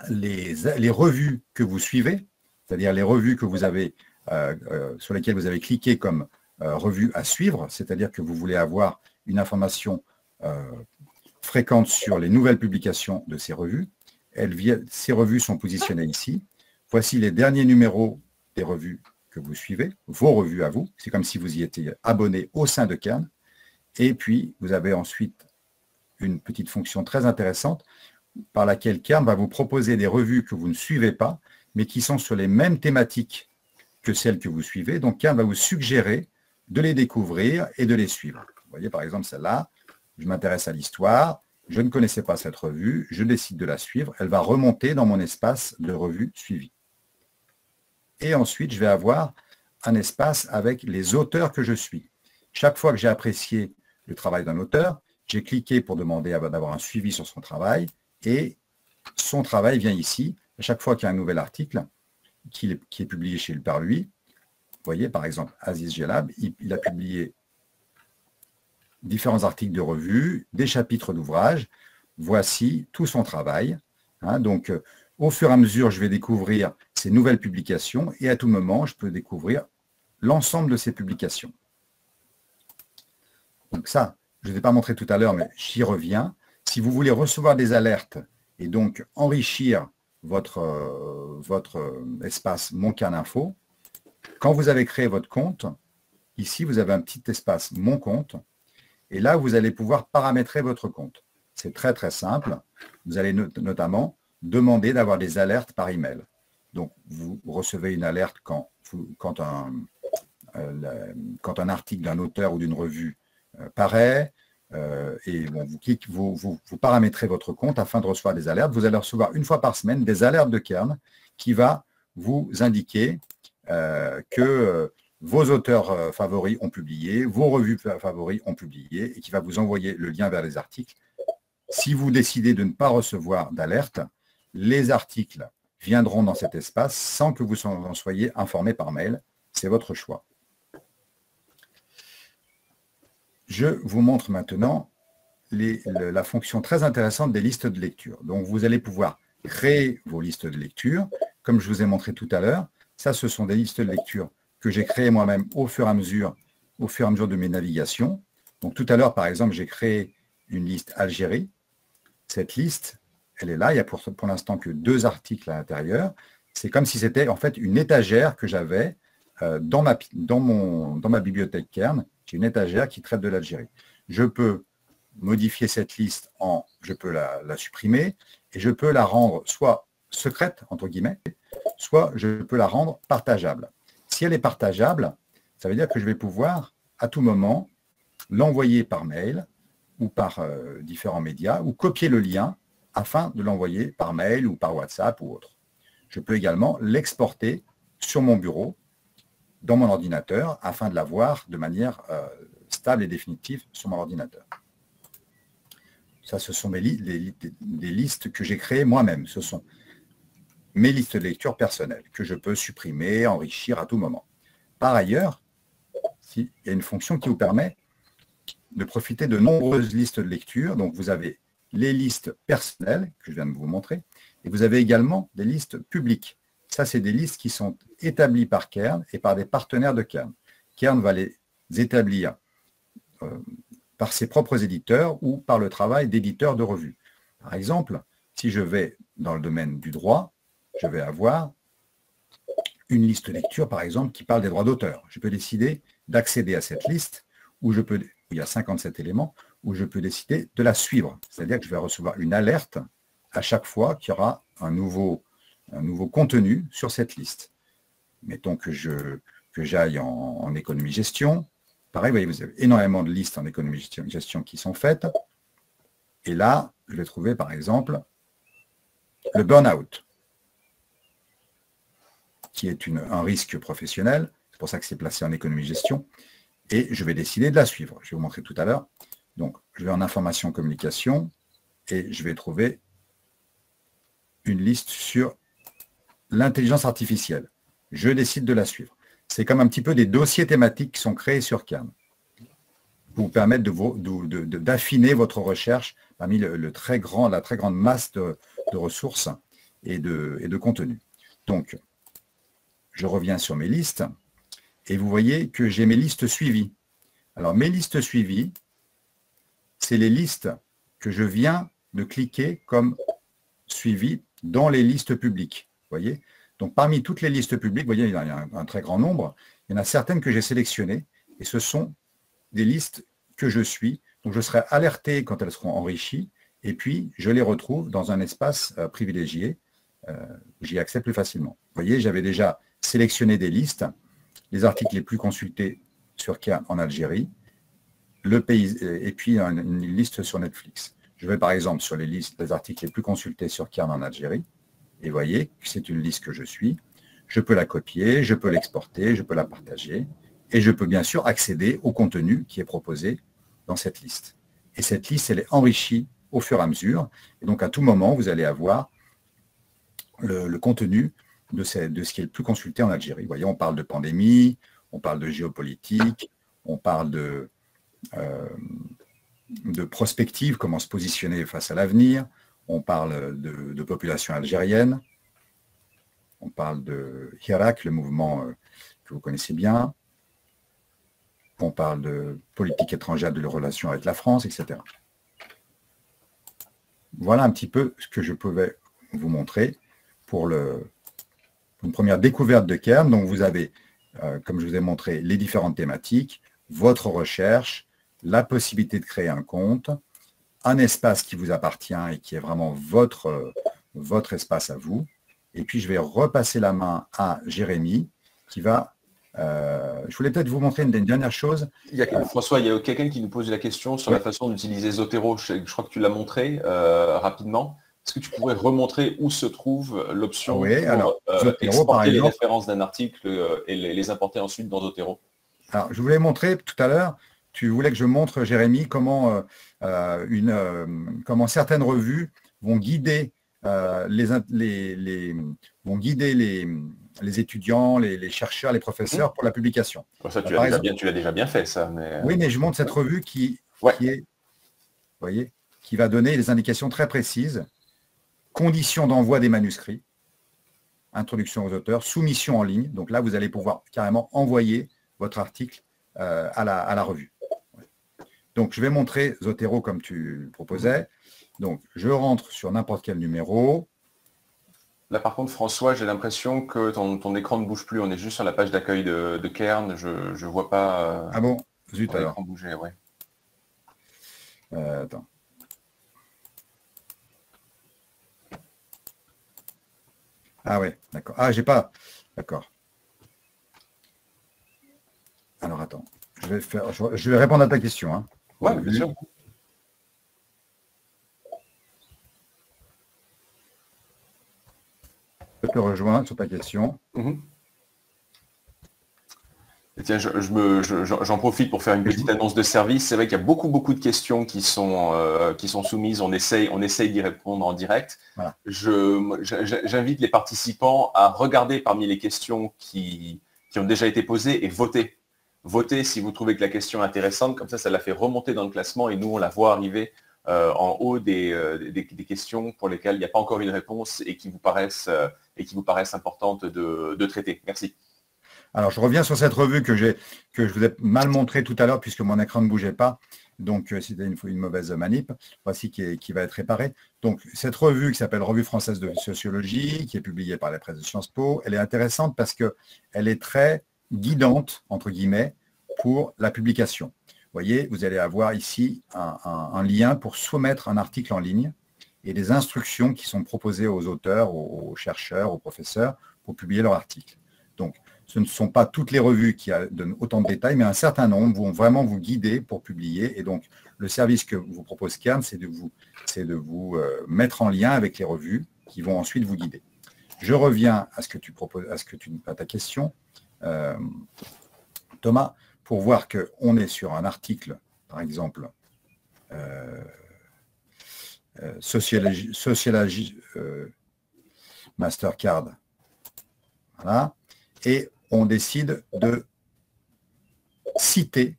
les revues que vous suivez, c'est-à-dire les revues que vous avez, sur lesquelles vous avez cliqué comme revues à suivre, c'est-à-dire que vous voulez avoir une information fréquente sur les nouvelles publications de ces revues. Ces revues sont positionnées ici. Voici les derniers numéros des revues que vous suivez, vos revues à vous. C'est comme si vous y étiez abonné au sein de Kern. Et puis, vous avez ensuite une petite fonction très intéressante par laquelle Kern va vous proposer des revues que vous ne suivez pas, mais qui sont sur les mêmes thématiques que celles que vous suivez. Donc, Kern va vous suggérer de les découvrir et de les suivre. Vous voyez, par exemple, celle-là, je m'intéresse à l'histoire, je ne connaissais pas cette revue, je décide de la suivre, elle va remonter dans mon espace de revues suivies. Et ensuite, je vais avoir un espace avec les auteurs que je suis. Chaque fois que j'ai apprécié le travail d'un auteur, j'ai cliqué pour demander d'avoir un suivi sur son travail, et son travail vient ici. À chaque fois qu'il y a un nouvel article qui est publié par lui, vous voyez, par exemple, Aziz Gelab, il a publié différents articles de revue, des chapitres d'ouvrages. Voici tout son travail. Donc, au fur et à mesure, je vais découvrir ces nouvelles publications et à tout moment, je peux découvrir l'ensemble de ces publications. Donc ça, je ne vous ai pas montré tout à l'heure, mais j'y reviens. Si vous voulez recevoir des alertes et donc enrichir votre espace Mon Kern Info, quand vous avez créé votre compte, ici, vous avez un petit espace Mon compte. Et là, vous allez pouvoir paramétrer votre compte. C'est très, très simple. Vous allez notamment demander d'avoir des alertes par email. Donc, vous recevez une alerte quand un article d'un auteur ou d'une revue paraît. Et bon, vous paramétrez votre compte afin de recevoir des alertes. Vous allez recevoir une fois par semaine des alertes de Kern qui va vous indiquer que vos auteurs favoris ont publié, vos revues favoris ont publié, et qui va vous envoyer le lien vers les articles. Si vous décidez de ne pas recevoir d'alerte, les articles viendront dans cet espace sans que vous en soyez informé par mail. C'est votre choix. Je vous montre maintenant la fonction très intéressante des listes de lecture. Donc, vous allez pouvoir créer vos listes de lecture. Comme je vous ai montré tout à l'heure, ça, ce sont des listes de lecture que j'ai créées moi-même au fur et à mesure de mes navigations. Donc, tout à l'heure, par exemple, j'ai créé une liste Algérie. Cette liste, elle est là. Il n'y a pour l'instant que 2 articles à l'intérieur. C'est comme si c'était en fait une étagère que j'avais dans ma bibliothèque Kern. J'ai une étagère qui traite de l'Algérie. Je peux modifier cette liste je peux la supprimer et je peux la rendre soit secrète, entre guillemets, soit je peux la rendre partageable. Si elle est partageable, ça veut dire que je vais pouvoir à tout moment l'envoyer par mail ou par différents médias ou copier le lien afin de l'envoyer par mail ou par WhatsApp ou autre. Je peux également l'exporter sur mon bureau, dans mon ordinateur, afin de l'avoir de manière stable et définitive sur mon ordinateur. Ça, ce sont des listes que j'ai créées moi-même. Ce sont mes listes de lecture personnelles que je peux supprimer, enrichir à tout moment. Par ailleurs, il y a une fonction qui vous permet de profiter de nombreuses listes de lecture. Donc, vous avez les listes personnelles que je viens de vous montrer et vous avez également des listes publiques. Ça, c'est des listes qui sont établies par Kern et par des partenaires de Kern. Kern va les établir par ses propres éditeurs ou par le travail d'éditeurs de revues. Par exemple, si je vais dans le domaine du droit, je vais avoir une liste lecture, par exemple, qui parle des droits d'auteur. Je peux décider d'accéder à cette liste où il y a 57 éléments, où je peux décider de la suivre. C'est-à-dire que je vais recevoir une alerte à chaque fois qu'il y aura un nouveau contenu sur cette liste. Mettons que j'aille en économie-gestion. Pareil, vous voyez, vous avez énormément de listes en économie-gestion qui sont faites. Et là, je vais trouver, par exemple, le burn-out, qui est un risque professionnel. C'est pour ça que c'est placé en économie-gestion. Et je vais décider de la suivre. Je vais vous montrer tout à l'heure. Donc, je vais en information communication et je vais trouver une liste sur l'intelligence artificielle. Je décide de la suivre. C'est comme un petit peu des dossiers thématiques qui sont créés sur Kern pour vous permettre d'affiner votre recherche parmi la très grande masse de ressources et de contenu. Donc, je reviens sur mes listes et vous voyez que j'ai mes listes suivies. Alors, mes listes suivies, c'est les listes que je viens de cliquer comme suivies dans les listes publiques. Vous voyez? Donc, parmi toutes les listes publiques, vous voyez, il y a un très grand nombre. Il y en a certaines que j'ai sélectionnées et ce sont des listes que je suis. Donc, je serai alerté quand elles seront enrichies et puis je les retrouve dans un espace privilégié. J'y accès plus facilement. Vous voyez, j'avais déjà sélectionné des listes, les articles les plus consultés sur Kern en Algérie, le pays, et puis une liste sur Netflix. Je vais par exemple sur les listes des articles les plus consultés sur Kern en Algérie, et vous voyez que c'est une liste que je suis. Je peux la copier, je peux l'exporter, je peux la partager, et je peux bien sûr accéder au contenu qui est proposé dans cette liste. Et cette liste, elle est enrichie au fur et à mesure, et donc à tout moment, vous allez avoir le contenu de ce qui est le plus consulté en Algérie. Vous voyez, on parle de pandémie, on parle de géopolitique, on parle de prospective, comment se positionner face à l'avenir, on parle de population algérienne, on parle de Hirak, le mouvement que vous connaissez bien, on parle de politique étrangère, de la relation avec la France, etc. Voilà un petit peu ce que je pouvais vous montrer pour une première découverte de Kern. Donc vous avez, comme je vous ai montré, les différentes thématiques, votre recherche, la possibilité de créer un compte, un espace qui vous appartient et qui est vraiment votre espace à vous. Et puis je vais repasser la main à Jérémy qui va... je voulais peut-être vous montrer une dernière chose. François, il y a quelqu'un qui nous pose la question sur la façon d'utiliser Zotero. Je crois que tu l'as montré rapidement. Est-ce que tu pourrais remontrer où se trouve l'option pour Zotero, exporter les références d'un article et les importer ensuite dans Zotero? Alors, je voulais montrer tout à l'heure, tu voulais que je montre, Jérémy, comment certaines revues vont guider les étudiants, les chercheurs, les professeurs pour la publication. Ça, tu l'as déjà bien fait, ça. Mais... Oui, mais je montre cette revue qui va donner des indications très précises. Conditions d'envoi des manuscrits, introduction aux auteurs, soumission en ligne. Donc là, vous allez pouvoir carrément envoyer votre article à la revue. Donc, je vais montrer Zotero comme tu le proposais. Donc, je rentre sur n'importe quel numéro. Là, par contre, François, j'ai l'impression que ton écran ne bouge plus. On est juste sur la page d'accueil de Kern. Je ne vois pas ah bon, zut, ton écran bouger. Ouais. Attends. Ah ouais, d'accord. Ah, j'ai pas... D'accord. Alors, attends. Je vais répondre à ta question. Hein. Oui, bien sûr. Je te rejoins sur ta question. Et tiens, j'en profite pour faire une petite annonce de service. C'est vrai qu'il y a beaucoup de questions qui sont soumises. On essaye d'y répondre en direct. Voilà. J'invite les participants à regarder parmi les questions qui ont déjà été posées et voter. Votez si vous trouvez que la question est intéressante. Comme ça la fait remonter dans le classement et nous, on la voit arriver en haut des questions pour lesquelles il n'y a pas encore une réponse et qui vous paraissent importantes de traiter. Merci. Alors, je reviens sur cette revue que je vous ai mal montrée tout à l'heure puisque mon écran ne bougeait pas. Donc, c'était une mauvaise manip. Voici qui va être réparée. Donc, cette revue qui s'appelle Revue française de sociologie, qui est publiée par la presse de Sciences Po, elle est intéressante parce qu'elle est très guidante, entre guillemets, pour la publication. Vous voyez, vous allez avoir ici un lien pour soumettre un article en ligne et des instructions qui sont proposées aux auteurs, aux chercheurs, aux professeurs pour publier leur article. Donc, ce ne sont pas toutes les revues qui donnent autant de détails, mais un certain nombre vont vraiment vous guider pour publier. Et donc, le service que vous propose Kern, c'est de vous mettre en lien avec les revues qui vont ensuite vous guider. Je reviens à ce que tu proposes, à ta question, Thomas, pour voir qu'on est sur un article, par exemple, sociologie Mastercard. Voilà. Et on décide de citer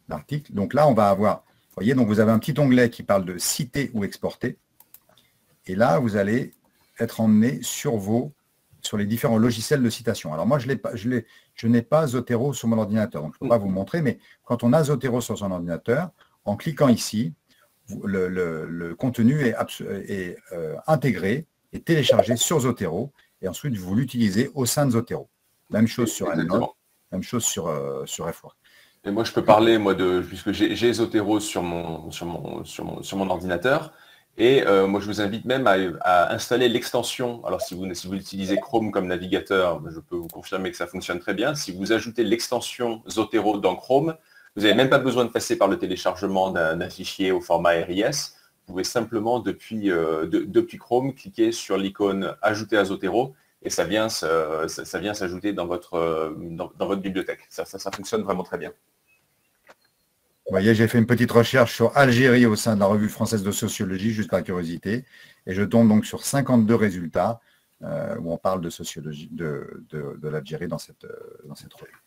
l'article. Donc là, on va avoir, vous voyez, donc vous avez un petit onglet qui parle de citer ou exporter. Et là, vous allez être emmené sur les différents logiciels de citation. Alors moi, je n'ai pas Zotero sur mon ordinateur, donc je ne peux pas vous montrer, mais quand on a Zotero sur son ordinateur, en cliquant ici, le contenu est intégré et téléchargé sur Zotero, et ensuite vous l'utilisez au sein de Zotero. Même chose sur EndNote, même chose sur Fwork. Et moi, je peux parler, puisque j'ai Zotero sur mon ordinateur, et moi, je vous invite même à installer l'extension. Alors, si vous utilisez Chrome comme navigateur, je peux vous confirmer que ça fonctionne très bien. Si vous ajoutez l'extension Zotero dans Chrome, vous n'avez même pas besoin de passer par le téléchargement d'un fichier au format RIS. Vous pouvez simplement, depuis Chrome, cliquer sur l'icône « Ajouter à Zotero » et ça vient s'ajouter dans votre bibliothèque. Ça fonctionne vraiment très bien. Vous voyez, j'ai fait une petite recherche sur Algérie au sein de la revue française de sociologie, juste par curiosité, et je tombe donc sur 52 résultats où on parle de sociologie de l'Algérie dans cette revue.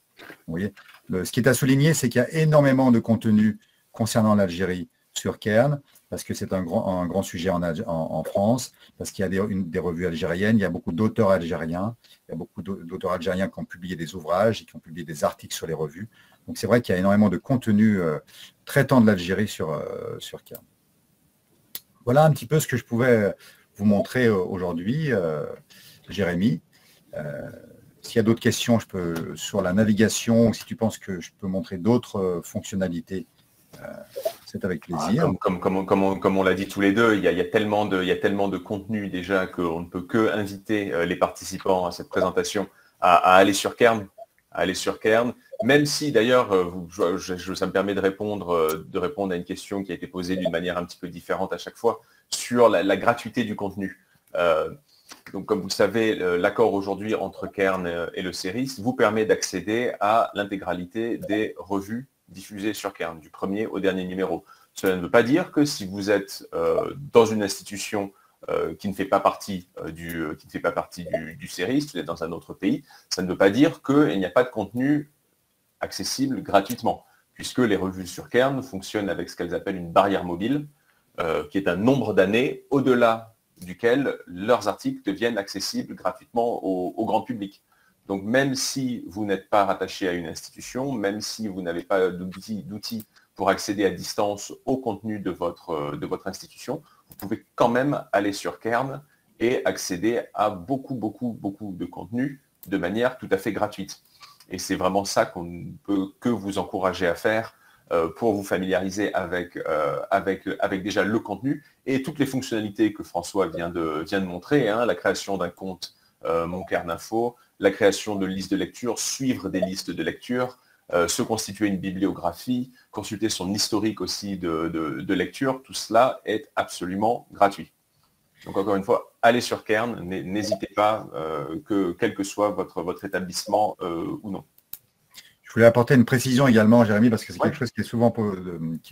Vous voyez, ce qui est à souligner, c'est qu'il y a énormément de contenu concernant l'Algérie sur Kern, parce que c'est un grand sujet en France, parce qu'il y a des revues algériennes, il y a beaucoup d'auteurs algériens, il y a beaucoup d'auteurs algériens qui ont publié des ouvrages et qui ont publié des articles sur les revues. Donc c'est vrai qu'il y a énormément de contenu traitant de l'Algérie sur Kern. Voilà un petit peu ce que je pouvais vous montrer aujourd'hui, Jérémy. S'il y a d'autres questions, je peux sur la navigation, ou si tu penses que je peux montrer d'autres fonctionnalités, c'est avec plaisir. Comme on l'a dit tous les deux, il y a tellement de contenu déjà qu'on ne peut que inviter les participants à cette présentation à aller sur Kern, même si d'ailleurs, ça me permet de répondre à une question qui a été posée d'une manière un petit peu différente à chaque fois sur la gratuité du contenu. Donc, comme vous le savez, l'accord aujourd'hui entre Kern et le CERIS vous permet d'accéder à l'intégralité des revues diffusées sur Kern, du premier au dernier numéro. Cela ne veut pas dire que si vous êtes dans une institution qui ne fait pas partie du CERIS, vous êtes dans un autre pays, ça ne veut pas dire qu'il n'y a pas de contenu accessible gratuitement, puisque les revues sur Kern fonctionnent avec ce qu'elles appellent une barrière mobile, qui est un nombre d'années au-delà duquel leurs articles deviennent accessibles gratuitement au grand public. Donc même si vous n'êtes pas rattaché à une institution, même si vous n'avez pas d'outils pour accéder à distance au contenu de votre institution, vous pouvez quand même aller sur Kern et accéder à beaucoup de contenu de manière tout à fait gratuite. Et c'est vraiment ça qu'on ne peut que vous encourager à faire pour vous familiariser avec déjà le contenu et toutes les fonctionnalités que François vient de montrer, hein, la création d'un compte Mon Kern Info, la création de listes de lecture, suivre des listes de lecture, se constituer une bibliographie, consulter son historique aussi de lecture, tout cela est absolument gratuit. Donc encore une fois, allez sur Kern, n'hésitez pas, quel que soit votre établissement ou non. Je voulais apporter une précision également, Jérémy, parce que c'est quelque chose qui est souvent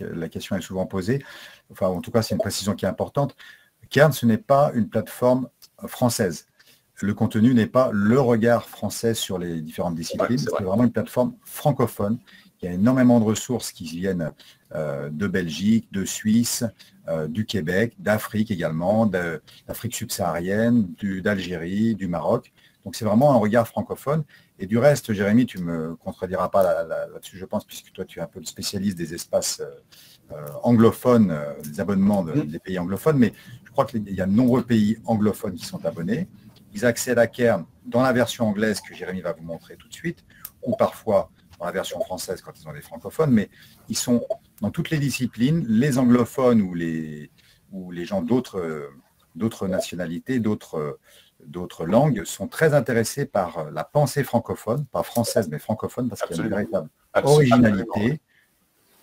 la question est souvent posée. Enfin, en tout cas, c'est une précision qui est importante. Kern, ce n'est pas une plateforme française. Le contenu n'est pas le regard français sur les différentes disciplines. C'est vraiment une plateforme francophone. Il y a énormément de ressources qui viennent de Belgique, de Suisse, du Québec, d'Afrique également, d'Afrique subsaharienne, d'Algérie, du Maroc. Donc c'est vraiment un regard francophone. Et du reste, Jérémy, tu ne me contrediras pas là-dessus, je pense, puisque toi, tu es un peu le spécialiste des espaces anglophones, des abonnements des pays anglophones, mais je crois qu'il y a de nombreux pays anglophones qui sont abonnés. Ils accèdent à Kern dans la version anglaise que Jérémy va vous montrer tout de suite, ou parfois dans la version française quand ils ont des francophones, mais ils sont dans toutes les disciplines, les anglophones ou les gens d'autres nationalités, d'autres langues sont très intéressés par la pensée francophone, pas française mais francophone, parce qu'il y a une véritable originalité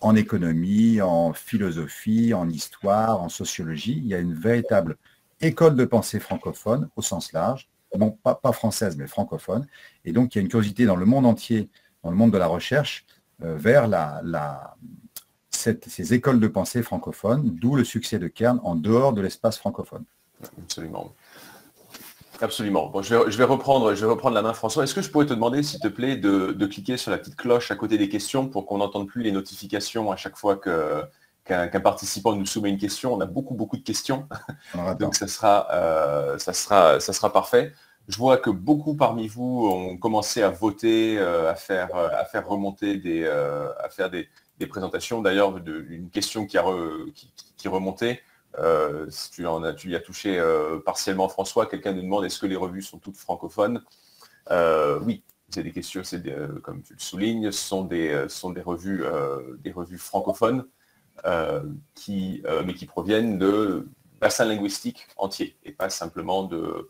en économie, en philosophie, en histoire, en sociologie. Il y a une véritable école de pensée francophone au sens large, non pas française mais francophone, et donc il y a une curiosité dans le monde entier, dans le monde de la recherche, vers ces écoles de pensée francophones, d'où le succès de Kern en dehors de l'espace francophone. Absolument. Absolument. Bon, je vais reprendre la main, François. Est-ce que je pourrais te demander, s'il te plaît, de cliquer sur la petite cloche à côté des questions pour qu'on n'entende plus les notifications à chaque fois qu'un participant nous soumet une question. On a beaucoup de questions, donc ça sera parfait. Je vois que beaucoup parmi vous ont commencé à voter, à faire remonter à faire des présentations. D'ailleurs, une question qui remontait. Tu y as touché partiellement, François. Quelqu'un nous demande, est-ce que les revues sont toutes francophones? Oui, c'est des questions, comme tu le soulignes, ce sont des revues francophones, mais qui proviennent de bassins linguistiques entiers et pas simplement de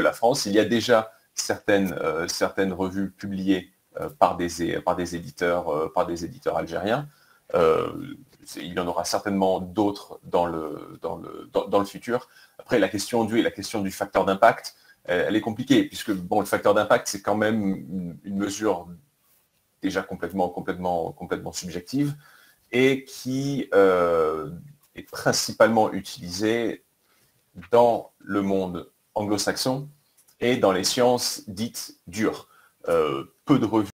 la France. Il y a déjà certaines revues publiées par des éditeurs algériens. Il y en aura certainement d'autres dans le futur. Après, la question du facteur d'impact, elle est compliquée, puisque le facteur d'impact, c'est quand même une mesure déjà complètement subjective et qui est principalement utilisée dans le monde anglo-saxon et dans les sciences dites dures. Peu de revues